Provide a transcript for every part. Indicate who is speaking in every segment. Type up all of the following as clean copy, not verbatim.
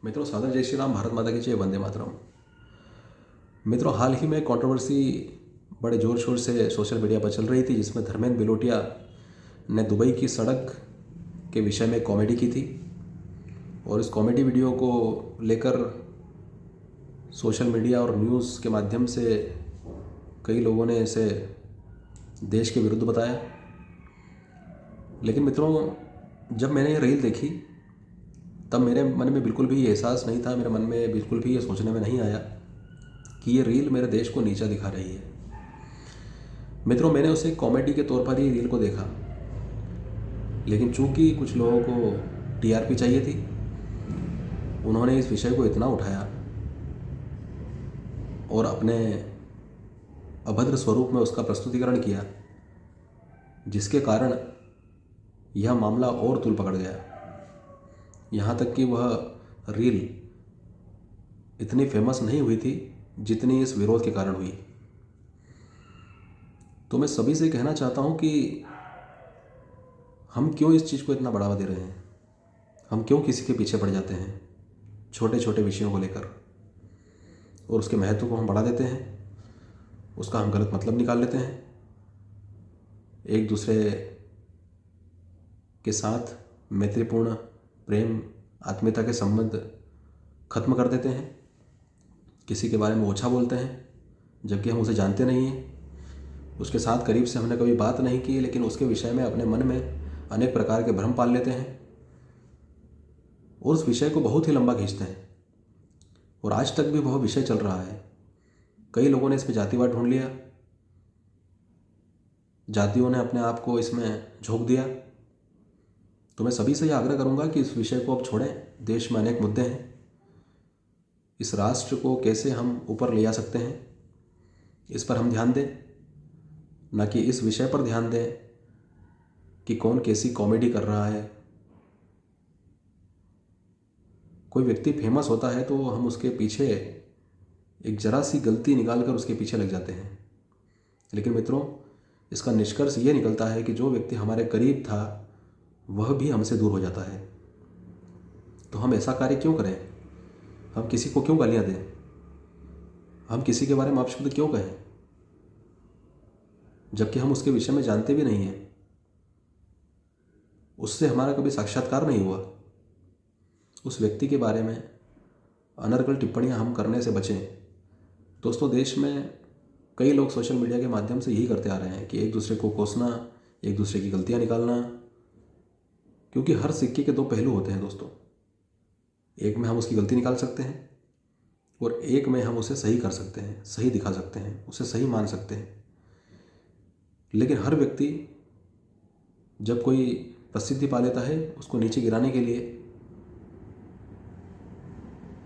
Speaker 1: मित्रों, सादर जय श्री राम, भारत माता की जय, वंदे मातरम। मित्रों, हाल ही में कंट्रोवर्सी बड़े ज़ोर शोर से सोशल मीडिया पर चल रही थी, जिसमें धर्मेंद्र बिलोटिया ने दुबई की सड़क के विषय में कॉमेडी की थी और इस कॉमेडी वीडियो को लेकर सोशल मीडिया और न्यूज़ के माध्यम से कई लोगों ने इसे देश के विरुद्ध बताया। लेकिन मित्रों, जब मैंने ये रील देखी तब मेरे मन में बिल्कुल भी ये एहसास नहीं था, मेरे मन में बिल्कुल भी ये सोचने में नहीं आया कि ये रील मेरे देश को नीचा दिखा रही है। मित्रों, मैंने उसे कॉमेडी के तौर पर ही रील को देखा, लेकिन चूंकि कुछ लोगों को टीआरपी चाहिए थी, उन्होंने इस विषय को इतना उठाया और अपने अभद्र स्वरूप में उसका प्रस्तुतिकरण किया, जिसके कारण यह मामला और तूल पकड़ गया। यहाँ तक कि वह रील इतनी फेमस नहीं हुई थी जितनी इस विरोध के कारण हुई। तो मैं सभी से कहना चाहता हूँ कि हम क्यों इस चीज़ को इतना बढ़ावा दे रहे हैं, हम क्यों किसी के पीछे पड़ जाते हैं छोटे छोटे विषयों को लेकर, और उसके महत्व को हम बढ़ा देते हैं, उसका हम गलत मतलब निकाल लेते हैं, एक दूसरे के साथ मैत्रीपूर्ण प्रेम आत्मीयता के संबंध खत्म कर देते हैं, किसी के बारे में ओछा बोलते हैं जबकि हम उसे जानते नहीं हैं, उसके साथ करीब से हमने कभी बात नहीं की, लेकिन उसके विषय में अपने मन में अनेक प्रकार के भ्रम पाल लेते हैं और उस विषय को बहुत ही लंबा खींचते हैं। और आज तक भी वह विषय चल रहा है। कई लोगों ने इसमें जातिवाद ढूंढ लिया, जातियों ने अपने आप को इसमें झोंक दिया। तो मैं सभी से यह आग्रह करूंगा कि इस विषय को अब छोड़ें। देश में अनेक मुद्दे हैं, इस राष्ट्र को कैसे हम ऊपर ले जा सकते हैं, इस पर हम ध्यान दें, न कि इस विषय पर ध्यान दें कि कौन कैसी कॉमेडी कर रहा है। कोई व्यक्ति फेमस होता है तो हम उसके पीछे एक जरा सी गलती निकाल कर उसके पीछे लग जाते हैं, लेकिन मित्रों, इसका निष्कर्ष ये निकलता है कि जो व्यक्ति हमारे करीब था वह भी हमसे दूर हो जाता है। तो हम ऐसा कार्य क्यों करें? हम किसी को क्यों गालियाँ दें? हम किसी के बारे में अपशब्द क्यों कहें, जबकि हम उसके विषय में जानते भी नहीं हैं, उससे हमारा कभी साक्षात्कार नहीं हुआ। उस व्यक्ति के बारे में अनर्गल टिप्पणियां हम करने से बचें। दोस्तों, देश में कई लोग सोशल मीडिया के माध्यम से यही करते आ रहे हैं कि एक दूसरे को कोसना, एक दूसरे की गलतियां निकालना, क्योंकि हर सिक्के के दो पहलू होते हैं दोस्तों। एक में हम उसकी गलती निकाल सकते हैं और एक में हम उसे सही कर सकते हैं, सही दिखा सकते हैं, उसे सही मान सकते हैं। लेकिन हर व्यक्ति जब कोई प्रसिद्धि पा लेता है, उसको नीचे गिराने के लिए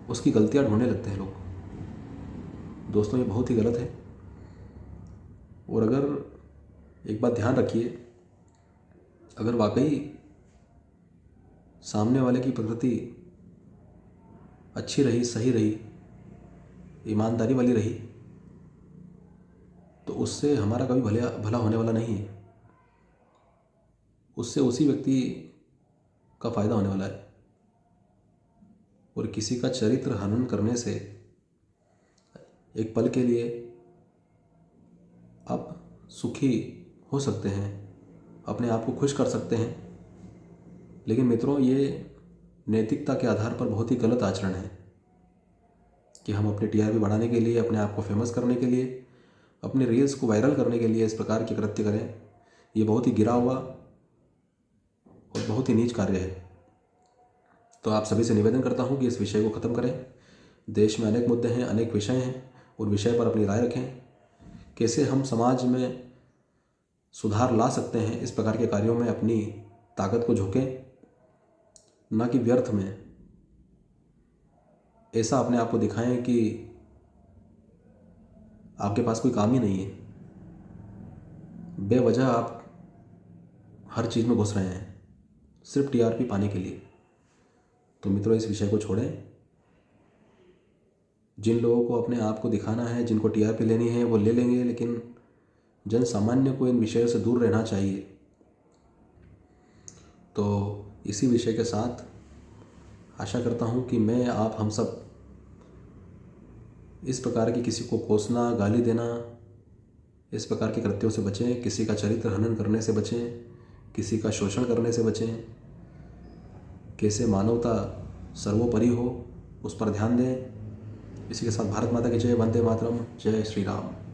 Speaker 1: उसकी गलतियां ढूंढने लगते हैं लोग। दोस्तों, ये बहुत ही गलत है। और अगर एक बात ध्यान रखिए, अगर वाकई सामने वाले की प्रकृति अच्छी रही, सही रही, ईमानदारी वाली रही, तो उससे हमारा कभी भला होने वाला नहीं है। उससे उसी व्यक्ति का फायदा होने वाला है। और किसी का चरित्र हनन करने से एक पल के लिए आप सुखी हो सकते हैं, अपने आप को खुश कर सकते हैं, लेकिन मित्रों, ये नैतिकता के आधार पर बहुत ही गलत आचरण है कि हम अपने टीआरपी बढ़ाने के लिए, अपने आप को फेमस करने के लिए, अपने रील्स को वायरल करने के लिए इस प्रकार के कृत्य करें। ये बहुत ही गिरा हुआ और बहुत ही नीच कार्य है। तो आप सभी से निवेदन करता हूँ कि इस विषय को ख़त्म करें। देश में अनेक मुद्दे हैं, अनेक विषय हैं, और विषय पर अपनी राय रखें। कैसे हम समाज में सुधार ला सकते हैं, इस प्रकार के कार्यों में अपनी ताकत को झोंकें, न कि व्यर्थ में ऐसा अपने आप को दिखाएं कि आपके पास कोई काम ही नहीं है। बेवजह आप हर चीज़ में घुस रहे हैं सिर्फ टीआरपी पाने के लिए। तो मित्रों, इस विषय को छोड़ें। जिन लोगों को अपने आप को दिखाना है, जिनको टीआरपी लेनी है, वो ले लेंगे, लेकिन जन सामान्य को इन विषयों से दूर रहना चाहिए। तो इसी विषय के साथ आशा करता हूँ कि मैं, आप, हम सब इस प्रकार की किसी को कोसना, गाली देना, इस प्रकार के कृत्यों से बचें, किसी का चरित्र हनन करने से बचें, किसी का शोषण करने से बचें, कैसे मानवता सर्वोपरि हो उस पर ध्यान दें। इसी के साथ भारत माता की जय, वंदे मातरम, जय श्री राम।